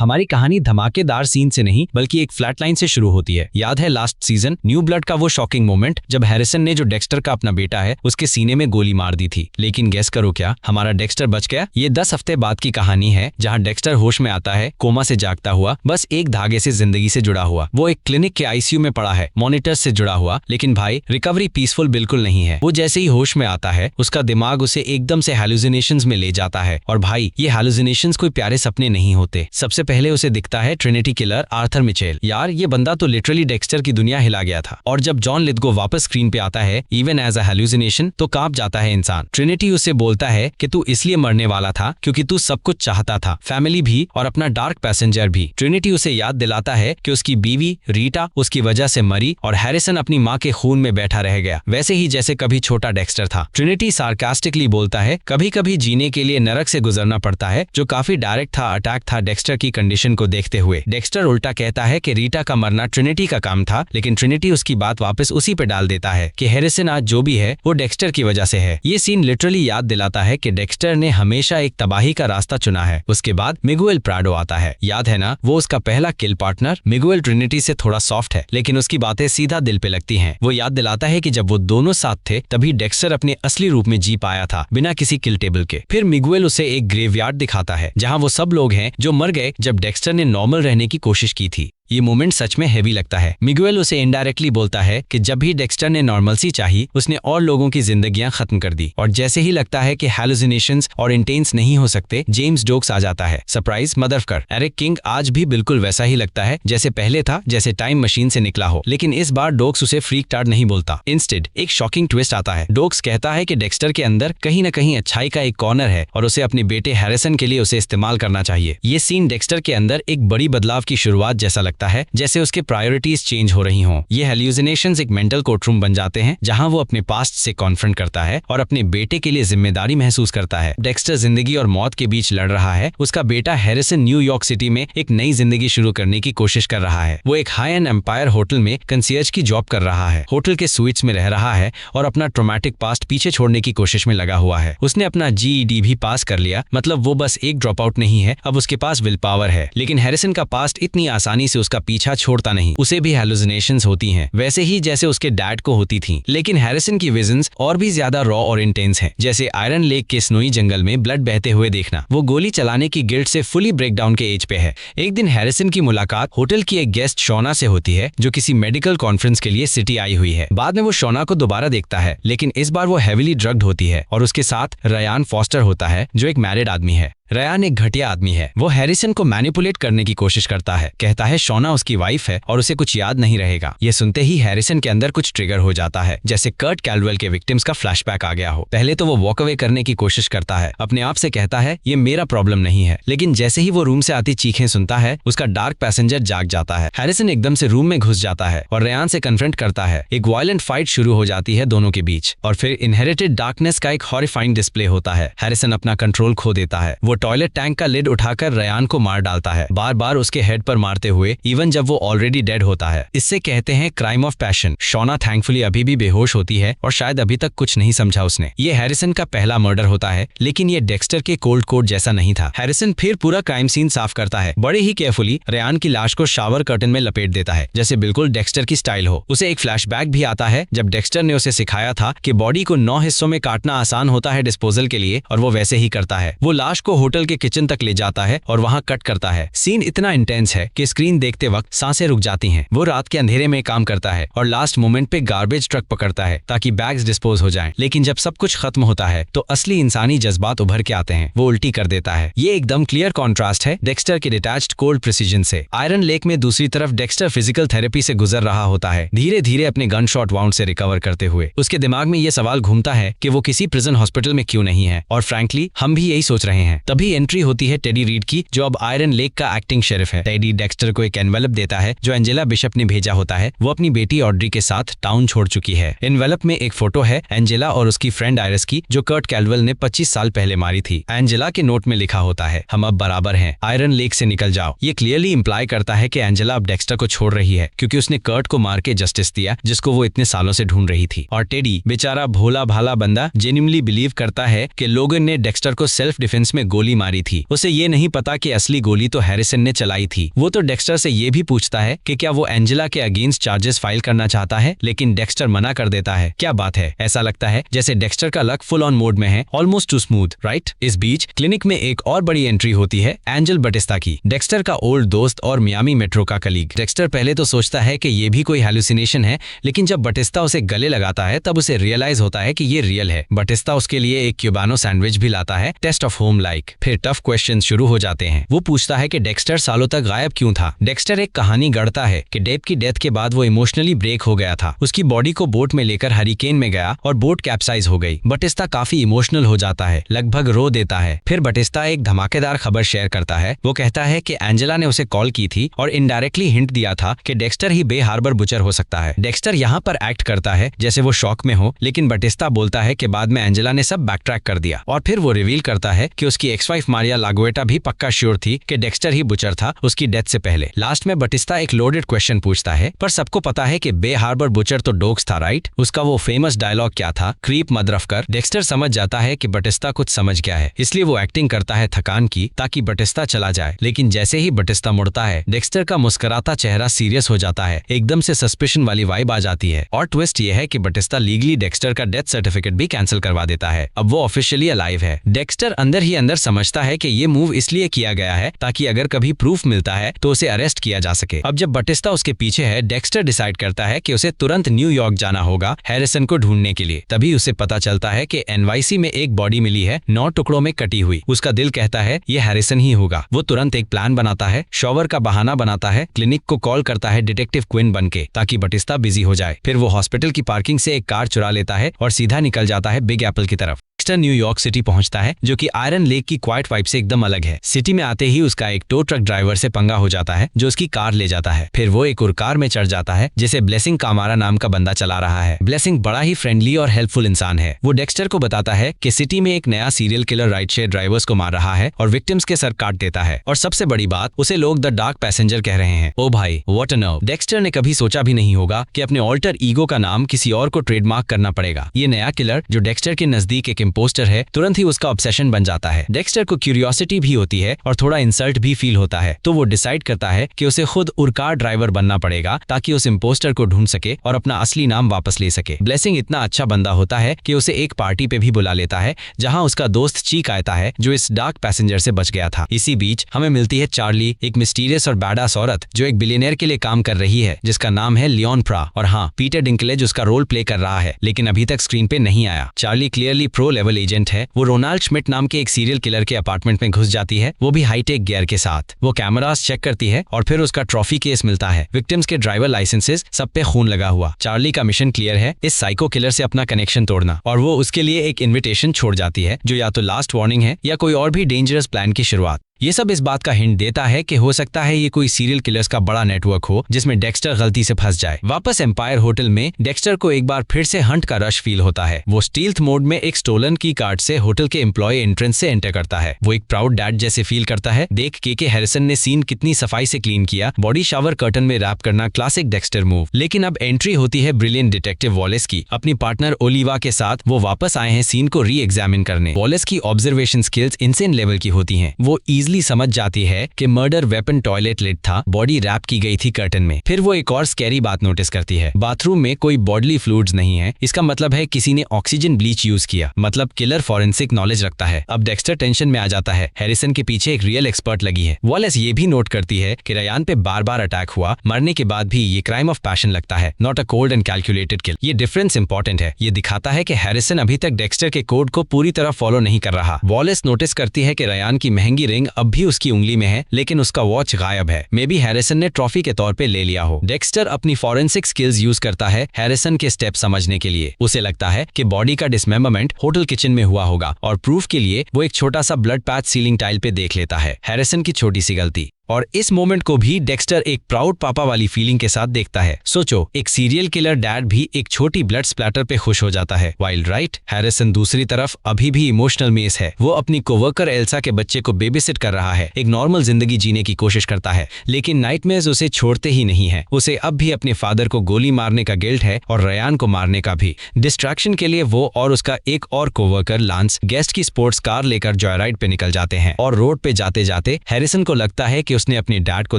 हमारी कहानी धमाकेदार सीन से नहीं बल्कि एक फ्लैट लाइन से शुरू होती है। याद है लास्ट सीजन न्यू ब्लड का वो शॉकिंग मोमेंट जब हैरिसन ने जो डेक्स्टर का अपना बेटा है उसके सीने में गोली मार दी थी। लेकिन गेस करो क्या, हमारा डेक्स्टर बच गया। ये 10 हफ्ते बाद की कहानी है जहाँ डेक्स्टर होश में आता है, कोमा से जागता हुआ, बस एक धागे से जिंदगी से जुड़ा हुआ। वो एक क्लिनिक के आईसीयू में पड़ा है, मॉनिटर से जुड़ा हुआ। लेकिन भाई रिकवरी पीसफुल बिल्कुल नहीं है। वो जैसे ही होश में आता है उसका दिमाग उसे एकदम से हैलुसिनेशंस में ले जाता है। और भाई ये हैलुसिनेशंस कोई प्यारे सपने नहीं होते। सबसे पहले उसे दिखता है ट्रिनिटी किलर आर्थर मिचेल। यार ये बंदा तो लिटरली डेक्स्टर की दुनिया हिला गया था। और जब जॉन लिथगो वापस स्क्रीन पे आता है इवन एज अ हैलुसिनेशन तो कांप जाता है इंसान। ट्रिनिटी उससे बोलता है कि तू इसलिए मरने वाला था क्योंकि तू सब कुछ चाहता था, फैमिली भी और अपना डार्क पैसेंजर भी। ट्रिनिटी उसे याद दिलाता है कि उसकी बीवी रीटा उसकी वजह से मरी और हैरिसन अपनी माँ के खून में बैठा रह गया, वैसे ही जैसे कभी छोटा डेक्स्टर था। ट्रिनिटी सार्कास्टिकली बोलता है कभी कभी जीने के लिए नरक से गुजरना पड़ता है, जो काफी डायरेक्ट था अटैक था डेक्स्टर की कंडीशन को देखते हुए। डेक्स्टर उल्टा कहता है कि रीटा का मरना ट्रिनिटी का काम था, लेकिन ट्रिनिटी उसकी बात वापस उसी पे डाल देता है कि हैरिसन आज जो भी है वो डेक्स्टर की वजह से है। ये सीन लिटरली याद दिलाता है कि डेक्स्टर ने हमेशा एक तबाही का रास्ता चुना है। उसके बाद मिगुएल प्राडो आता है, याद है ना, वो उसका पहला किल पार्टनर। मिगुएल ट्रिनिटी से थोड़ा सॉफ्ट है लेकिन उसकी बातें सीधा दिल पे लगती हैं। वो याद दिलाता है कि जब वो दोनों साथ थे तभी डेक्स्टर अपने असली रूप में जी पाया था, बिना किसी किल टेबल के। फिर मिगुएल उसे एक ग्रेवयार्ड दिखाता है जहां वो सब लोग हैं जो मर गए जब डेक्स्टर ने नॉर्मल रहने की कोशिश की थी। ये मोमेंट सच में हेवी लगता है। मिगुएल उसे इनडायरेक्टली बोलता है कि जब भी डेक्स्टर ने नॉर्मलसी चाही उसने और लोगों की जिंदगियां खत्म कर दी। और जैसे ही लगता है कि हैलुसिनेशंस और इंटेंस नहीं हो सकते, जेम्स डोक्स आ जाता है। Surprise motherfucker. एरिक किंग आज भी बिल्कुल वैसा ही लगता है जैसे पहले था, जैसे टाइम मशीन से निकला हो। लेकिन इस बार डोक्स उसे फ्रीक्ड आउट नहीं बोलता। इंस्टेड एक शॉकिंग ट्विस्ट आता है। डोक्स कहता है कि डेक्स्टर के अंदर कहीं न कहीं अच्छाई का एक कॉर्नर है और उसे अपने बेटे हैरिसन के लिए उसे इस्तेमाल करना चाहिए। ये सीन डेक्स्टर के अंदर एक बड़ी बदलाव की शुरुआत जैसा लगता है, जैसे उसके प्रायोरिटीज चेंज हो रही हों। ये हेल्यूसिनेशंस एक मेंटल कोर्टरूम बन जाते हैं जहां वो अपने पास्ट से कॉन्फ्रंट करता है और अपने बेटे के लिए जिम्मेदारी महसूस करता है। डेक्स्टर जिंदगी और मौत के बीच लड़ रहा है। उसका बेटा हैरिसन न्यूयॉर्क सिटी में एक नई जिंदगी शुरू करने की कोशिश कर रहा है। वो एक हाई एंड एम्पायर होटल में कंसियर्ज की जॉब कर रहा है, होटल के स्वीट्स में रह रहा है और अपना ट्रॉमेटिक पास्ट पीछे छोड़ने की कोशिश में लगा हुआ है। उसने अपना GED भी पास कर लिया, मतलब वो बस एक ड्रॉप आउट नहीं है, अब उसके पास विल पावर है। लेकिन हैरिसन का पास्ट इतनी आसानी से उसका पीछा छोड़ता नहीं। उसे भी हैलुसिनेशंस होती हैं, वैसे ही जैसे उसके डैड को होती थीं। लेकिन हैरिसन की विजन्स और भी ज्यादा रॉ और इंटेंस हैं, जैसे आयरन लेक के स्नोई जंगल में ब्लड बहते हुए देखना। वो गोली चलाने की गिल्ट से फुली ब्रेकडाउन के एज पे है। एक दिन हैरिसन की मुलाकात होटल की एक गेस्ट शोना से होती है जो किसी मेडिकल कॉन्फ्रेंस के लिए सिटी आई हुई है। बाद में वो शोना को दोबारा देखता है, लेकिन इस बार वो हेविली ड्रग्ड होती है और उसके साथ रयान फॉस्टर होता है जो एक मैरिड आदमी है। रयान एक घटिया आदमी है। वो हैरिसन को मैनिपुलेट करने की कोशिश करता है, कहता है शोना उसकी वाइफ है और उसे कुछ याद नहीं रहेगा। ये सुनते ही हैरिसन के अंदर कुछ ट्रिगर हो जाता है, जैसे कर्ट कैल्वेल के विक्टिम्स का फ्लैशबैक आ गया हो। पहले तो वो वॉक अवे करने की कोशिश करता है, अपने आप से कहता है ये मेरा प्रॉब्लम नहीं है। लेकिन जैसे ही वो रूम से आती चीखें सुनता है उसका डार्क पैसेंजर जाग जाता है। हैरिसन एकदम से रूम में घुस जाता है और रयान से कन्फ्रंट करता है। एक वायलेंट फाइट शुरू हो जाती है दोनों के बीच और फिर इनहेरिटेड डार्कनेस का एक हॉरिफाइंग डिस्प्ले होता है। हैरिसन अपना कंट्रोल खो देता है। वो टॉयलेट टैंक का लिड उठाकर रयान को मार डालता है, बार बार उसके हेड पर मारते हुए, इवन जब वो ऑलरेडी डेड होता है। इससे कहते हैं crime of passion. Shona thankfully अभी भी बेहोश होती है और शायद अभी तक कुछ नहीं समझा उसने। ये हैरिसन का पहला मर्डर होता है, लेकिन ये डेक्स्टर के कोल्ड कोड जैसा नहीं था। हैरिसन फिर पूरा क्राइम सीन साफ करता है, बड़े ही केयरफुली रयान की लाश को शावर कर्टन में लपेट देता है, जैसे बिल्कुल डेक्स्टर की स्टाइल हो। उसे एक फ्लैशबैक भी आता है जब डेक्स्टर ने उसे सिखाया था कि बॉडी को 9 हिस्सों में काटना आसान होता है डिस्पोजल के लिए, और वो वैसे ही करता है। वो लाश को होटल के किचन तक ले जाता है और वहां कट करता है। सीन इतना इंटेंस है कि स्क्रीन देखते वक्त सांसें रुक जाती हैं। वो रात के अंधेरे में काम करता है और लास्ट मोमेंट पे गार्बेज ट्रक पकड़ता है ताकि बैग्स डिस्पोज हो जाएं। लेकिन जब सब कुछ खत्म होता है तो असली इंसानी जज्बात उभर के आते हैं। वो उल्टी कर देता है। ये एकदम क्लियर कॉन्ट्रास्ट है डेक्स्टर के डिटैच्ड कोल्ड प्रिसीजन से। आयरन लेक में दूसरी तरफ डेक्स्टर फिजिकल थेरेपी से गुजर रहा होता है, धीरे धीरे अपने गन शॉट वाउंड से रिकवर करते हुए। उसके दिमाग में ये सवाल घूमता है कि वो किसी प्रिजन हॉस्पिटल में क्यों नहीं है, और फ्रैंकली हम भी यही सोच रहे हैं। तभी एंट्री होती है टेडी रीड की, जो अब आयरन लेक का एक्टिंग शेरिफ है। टेडी डेक्स्टर को एक एनवेलप देता है जो एंजेला बिशप ने भेजा होता है। वो अपनी बेटी ऑड्री के साथ टाउन छोड़ चुकी है। एनवेलप में एक फोटो है एंजेला और उसकी फ्रेंड आयरिस की, जो कर्ट कैल्वेल ने 25 साल पहले मारी थी। एंजेला के नोट में लिखा होता है, हम अब बराबर हैं, आयरन लेक से निकल जाओ। ये क्लियरली इंप्लाई करता है कि एंजेला अब डेक्स्टर को छोड़ रही है, क्योंकि उसने कर्ट को मार के जस्टिस दिया जिसको वो इतने सालों से ढूंढ रही थी। और टेडी बेचारा भोला भाला बंदा जेन्युइनली बिलीव करता है कि लोगन ने डेक्स्टर को सेल्फ डिफेंस में गोली मारी थी। उसे ये नहीं पता कि असली गोली तो हैरिसन ने चलाई थी। वो तो डेक्स्टर से ये भी पूछता है कि क्या वो एंजेला के अगेंस्ट चार्जेस फाइल करना चाहता है, लेकिन डेक्स्टर मना कर देता है। क्या बात है, ऐसा लगता है जैसे डेक्स्टर का लक फुल ऑन मोड में है, ऑलमोस्ट टू स्मूथ, राइट? इस बीच क्लिनिक में एक और बड़ी एंट्री होती है एंजल बटिस्ता की, डेक्स्टर का ओल्ड दोस्त और मियामी मेट्रो का कलीग। डेक्स्टर पहले तो सोचता है कि ये भी कोई हैलुसिनेशन है, लेकिन जब बटिस्ता उसे गले लगाता है तब उसे रियलाइज होता है कि ये रियल है। बटिस्ता उसके लिए एक क्यूबानो सैंडविच भी लाता है, टेस्ट ऑफ होम लाइक। फिर टफ क्वेश्चंस शुरू हो जाते हैं। वो पूछता है कि डेक्स्टर सालों तक गायब क्यों था। डेक्स्टर एक कहानी गढ़ता है कि डेव की डेथ के बाद वो इमोशनली ब्रेक हो गया था। उसकी बॉडी को बोट में लेकर हरिकेन में गया और बोट कैप्साइज हो गई। बटिस्ता काफी इमोशनल हो जाता है, लगभग रो देता है। फिर बटिस्ता एक धमाकेदार खबर शेयर करता है। वो कहता है कि एंजेला ने उसे कॉल की थी और इनडायरेक्टली हिंट दिया था कि डेक्स्टर ही बे हार्बर बुचर हो सकता है। डेक्स्टर यहाँ पर एक्ट करता है जैसे वो शॉक में हो, लेकिन बटिस्ता बोलता है कि बाद में एंजेला ने सब बैकट्रैक कर दिया। और फिर वो रिवील करता है कि उसकी एक्स वाइफ मारिया लागोएटा भी पक्का श्योर थी कि डेक्स्टर ही बुचर था उसकी डेथ से पहले। लास्ट में बटिस्ता एक लोडेड क्वेश्चन पूछता है, पर सबको पता है कि बे हार्बर बुचर तो डोक्स था, राइट? उसका वो फेमस डायलॉग क्या था, क्रीप मदरफकर। डेक्स्टर समझ जाता है कि बटिस्ता कुछ समझ गया है, इसलिए वो एक्टिंग करता है थकान की ताकि बटिस्ता चला जाए। लेकिन जैसे ही बटिस्ता मुड़ता है, डेक्स्टर का मुस्कुराता चेहरा सीरियस हो जाता है। एकदम से सस्पिशन वाली वाइब आ जाती है। और ट्विस्ट ये है कि बटिस्ता लीगली डेक्स्टर का डेथ सर्टिफिकेट भी कैंसिल करवा देता है। अब वो ऑफिशियली अलाइव है। डेक्स्टर अंदर ही अंदर समझता है कि ये मूव इसलिए किया गया है ताकि अगर कभी प्रूफ मिलता है तो उसे अरेस्ट किया जा सके। अब जब बटिस्ता उसके पीछे है, डेक्स्टर डिसाइड करता है कि उसे तुरंत न्यूयॉर्क जाना होगा हैरिसन को ढूंढने के लिए। तभी उसे पता चलता है कि एनवाईसी में एक बॉडी मिली है, 9 टुकड़ों में कटी हुई। उसका दिल कहता है ये हैरिसन ही होगा। वो तुरंत एक प्लान बनाता है, शॉवर का बहाना बनाता है, क्लिनिक को कॉल करता है डिटेक्टिव क्विन बनके ताकि बटिस्ता बिजी हो जाए। फिर वो हॉस्पिटल की पार्किंग से एक कार चुरा लेता है और सीधा निकल जाता है बिग एप्पल की तरफ। न्यूयॉर्क सिटी पहुंचता है, जो कि आयरन लेक की क्वाइट वाइब से एकदम अलग है। सिटी में आते ही उसका एक टो ट्रक ड्राइवर से पंगा हो जाता है जो उसकी कार ले जाता है। फिर वो एक और कार में चढ़ जाता है जिसे ब्लेसिंग कामारा नाम का बंदा चला रहा है। ब्लेसिंग बड़ा ही फ्रेंडली और हेल्पफुल इंसान है। वो डेक्स्टर को बताता है कि सिटी में एक नया serial killer ride share drivers को मार रहा है और विक्टिम्स के सर काट देता है। और सबसे बड़ी बात, उसे लोग द डार्क पैसेंजर कह रहे हैं। ओ भाई, व्हाट अ नर्व। डेक्स्टर ने कभी सोचा भी नहीं होगा कि अपने ऑल्टर ईगो का नाम किसी और को ट्रेडमार्क करना पड़ेगा। ये नया किलर जो डेक्स्टर के नजदीक एक इम्पोस्टर है, तुरंत ही उसका ऑब्सेशन बन जाता है। डेक्स्टर को क्यूरियोसिटी भी होती है और थोड़ा इंसल्ट भी फील होता है, तो वो डिसाइड करता है कि उसे खुद कार ड्राइवर बनना पड़ेगा ताकि उस इम्पोस्टर को ढूंढ सके और अपना असली नाम वापस ले सके। ब्लेसिंग इतना अच्छा बंदा होता है कि उसे एक पार्टी पे भी बुला लेता है जहां उसका दोस्त चीक आता है जो इस डार्क पैसेंजर से बच गया था। इसी बीच हमें मिलती है चार्ली, एक मिस्टीरियस और बैडास औरत जो एक बिलियनियर के लिए काम कर रही है जिसका नाम है लियोन प्रा। और हाँ, पीटर डिंकलेज उसका रोल प्ले कर रहा है, लेकिन अभी तक स्क्रीन पे नहीं आया। Charlie clearly pro level agent है। वो रोनाल्ड श्मिट नाम के एक सीरियल किलर के अपार्टमेंट में घुस जाती है, वो भी हाईटेक गियर के साथ। वो कैमरास चेक करती है और फिर उसका ट्रॉफी केस मिलता है, विक्टिम्स के ड्राइवर लाइसेंसेस, सब पे खून लगा हुआ। चार्ली का मिशन क्लियर है, इस साइको किलर से अपना कनेक्शन तोड़ना, और वो उसके लिए एक इन्विटेशन छोड़ जाती है जो या तो लास्ट वार्निंग है या कोई और भी डेंजरस प्लान की शुरुआत। ये सब इस बात का हिंट देता है कि हो सकता है ये कोई सीरियल किलर्स का बड़ा नेटवर्क हो जिसमें डेक्स्टर गलती से फंस जाए। वापस एम्पायर होटल में डेक्स्टर को एक बार फिर से हंट का रश फील होता है। वो स्टील्थ मोड में एक स्टोलन की कार्ड से होटल के एम्प्लॉय एंट्रेंस से एंटर करता है। वो एक प्राउड डैड जैसे फील करता है। देख के हैरिसन ने सीन कितनी सफाई से क्लीन किया, बॉडी शावर कर्टन में रैप करना, क्लासिक डेक्स्टर मूव। लेकिन अब एंट्री होती है ब्रिलियंट डिटेक्टिव वॉलेस की, अपनी पार्टनर ओलिवा के साथ। वो वापस आए हैं सीन को री एग्जामिन करने। वॉलेस की ऑब्जर्वेशन स्किल्स इनसेन लेवल की होती हैं। वो इजिली समझ जाती है कि मर्डर वेपन टॉयलेट लिड था, बॉडी रैप की गई थी कर्टन में। फिर वो एक और स्कैरी बात नोटिस करती है, बाथरूम में कोई बॉडली फ्लूइड्स नहीं है। इसका मतलब है किसी ने ऑक्सीजन ब्लीच यूज किया, मतलब किलर फॉरेंसिक नॉलेज रखता है। अब डेक्स्टर टेंशन में आ जाता है, हैरिसन के पीछे एक रियल एक्सपर्ट लगी है। वॉलेस ये भी नोट करती है कि रयान पे बार बार अटैक हुआ, मरने के बाद भी ये क्राइम ऑफ पैशन लगता है, not a cold and calculated kill. ये डिफरेंस इंपॉर्टेंट है, ये दिखाता है कि हैरिसन अभी तक डेक्स्टर के कोड को पूरी तरह फॉलो नहीं कर रहा। वॉलेस नोटिस करती है कि रयान की महंगी रिंग अब भी उसकी उंगली में है, लेकिन उसका वॉच गायब है। मे बी हैरिसन ने ट्रॉफी के तौर पे ले लिया हो। डेक्स्टर अपनी फॉरेंसिक स्किल्स यूज करता है हैरिसन के स्टेप समझने के लिए। उसे लगता है कि बॉडी का डिसमेंबरमेंट होटल किचन में हुआ होगा, और प्रूफ के लिए वो एक छोटा सा ब्लड पैच सीलिंग टाइल पे देख लेता है, हैरिसन की छोटी सी गलती। और इस मोमेंट को भी डेक्स्टर एक प्राउड पापा वाली फीलिंग के साथ देखता है। सोचो, एक सीरियल किलर डैड भी एक छोटी ब्लड स्प्लैटर पे खुश हो जाता है। Wild right? हैरिसन दूसरी तरफ अभी भी इमोशनल मेस है। वो अपनी कोवर्कर एल्सा के बच्चे को बेबीसिट कर रहा है, एक नॉर्मल जिंदगी जीने की कोशिश करता है, लेकिन नाइटमेयर्स उसे छोड़ते ही नहीं है। उसे अब भी अपने फादर को गोली मारने का गिल्ट है और रयान को मारने का भी। डिस्ट्रैक्शन के लिए वो और उसका एक और कोवर्कर लांस गेस्ट की स्पोर्ट्स कार लेकर जॉयराइड पे निकल जाते हैं और रोड पे जाते जाते हैरिसन को लगता है कि उसने अपने डैड को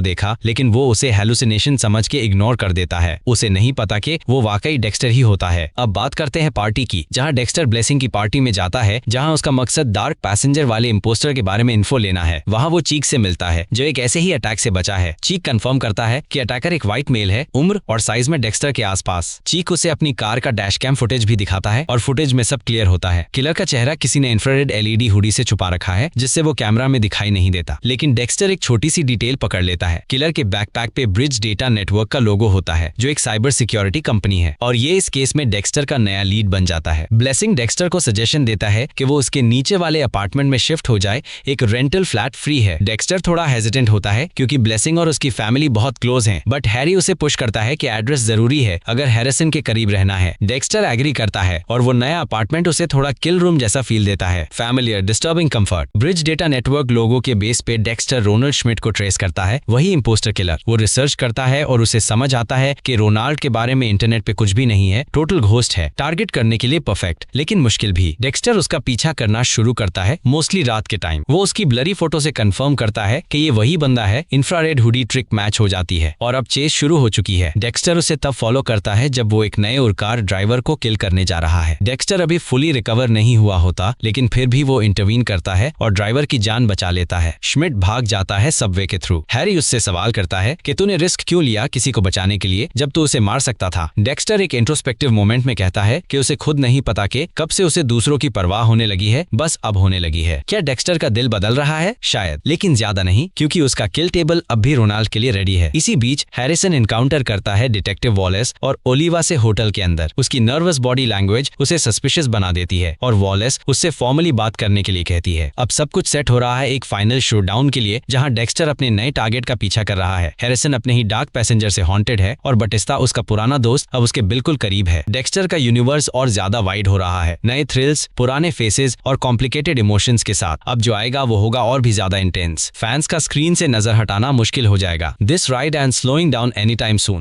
देखा, लेकिन वो उसे हेलुसिनेशन समझ के इग्नोर कर देता है। उसे नहीं पता कि वो वाकई डेक्स्टर ही होता है। अब बात करते हैं पार्टी की, जहां डेक्स्टर ब्लेसिंग की पार्टी में जाता है, जहां उसका मकसद डार्क पैसेंजर वाले इंपोस्टर के बारे में इन्फो लेना है। वहां वो चीक से मिलता है, जो एक ऐसे ही अटैक से बचा है। चीक कंफर्म करता है कि अटैकर एक व्हाइट मेल है, उम्र और साइज में डेक्स्टर के आसपास। चीक उसे अपनी कार का डैश कैम फुटेज भी दिखाता है और फुटेज में सब क्लियर होता है। किलर का चेहरा किसी ने इंफ्रारेड एलईडी हुडी से छुपा रखा है, जिससे वो कैमरा में दिखाई नहीं देता। लेकिन डेक्स्टर एक छोटी सी डिटेल पकड़ लेता है। किलर के बैकपैक पे ब्रिज डेटा नेटवर्क का लोगो होता है, जो एक साइबर सिक्योरिटी कंपनी है, और ये इस केस में डेक्स्टर का नया लीड बन जाता है। ब्लेसिंग डेक्स्टर को सजेशन देता है कि वो उसके नीचे वाले अपार्टमेंट में शिफ्ट हो जाए, एक रेंटल फ्लैट फ्री है। डेक्स्टर थोड़ा हेजिटेंट होता है क्योंकि ब्लेसिंग और उसकी फैमिली बहुत क्लोज हैं, बट हैरी उसे पुश करता है कि एड्रेस जरूरी है अगर हैरिसन के करीब रहना है। डेक्स्टर एग्री करता है और वो नया अपार्टमेंट उसे थोड़ा किल रूम जैसा फील देता है। Familiar, disturbing comfort. Bridge data network लोगों के बेस पे डेक्स्टर रोनाल्ड श्मिट को ट्रेस करता है, वही इंपोस्टर किलर। वो रिसर्च करता है और उसे समझ आता है कि रोनाल्ड के बारे में इंटरनेट पे कुछ भी नहीं है, टोटल घोस्ट है, टारगेट करने के लिए परफेक्ट, लेकिन मुश्किल भी। डेक्स्टर उसका पीछा करना शुरू करता है, मोस्टली रात के टाइम। वो उसकी ब्लरी फोटो से कंफर्म करता है कि ये वही बंदा है। इंफ्रारेड हुडी ट्रिक मैच हो जाती है और अब चेस शुरू हो चुकी है। डेक्स्टर उसे तब फॉलो करता है जब वो एक नए उड़कार ड्राइवर को किल करने जा रहा है। डेक्स्टर अभी फुली रिकवर नहीं हुआ होता, लेकिन फिर भी वो इंटरवीन करता है और ड्राइवर की जान बचा लेता है। श्मिट भाग जाता है सबवे के थ्रू। हैरी उससे सवाल करता है कि तूने रिस्क क्यों लिया किसी को बचाने के लिए, जब तू उसे मार सकता था। डेक्स्टर एक इंट्रोस्पेक्टिव मोमेंट में कहता है कि उसे खुद नहीं पता कि कब से उसे दूसरों की परवाह होने लगी है, बस अब होने लगी है। क्या डेक्स्टर का दिल बदल रहा है? शायद, लेकिन ज्यादा नहीं, क्योंकि उसका किल टेबल अब भी रोनाल्ड के लिए रेडी है। इसी बीच हैरिसन एनकाउंटर करता है डिटेक्टिव वॉलेस और ओलिवा से होटल के अंदर। उसकी नर्वस बॉडी लैंग्वेज उसे सस्पिशियस बना देती है और वॉलेस उससे फॉर्मली बात करने के लिए कहती है। अब सब कुछ सेट हो रहा है एक फाइनल शोडाउन के लिए, जहां डेक्स्टर अपने नए टारगेट का पीछा कर रहा है। हैरिसन अपने ही डार्क पैसेंजर से हॉन्टेड है और बटिस्ता उसका पुराना दोस्त अब उसके बिल्कुल करीब है। डेक्स्टर का यूनिवर्स और ज्यादा वाइड हो रहा है, नए थ्रिल्स, पुराने फेसेस और कॉम्प्लिकेटेड इमोशंस के साथ। अब जो आएगा वो होगा और भी ज्यादा इंटेंस। फैंस का स्क्रीन से नजर हटाना मुश्किल हो जाएगा। This ride and slowing down any time soon.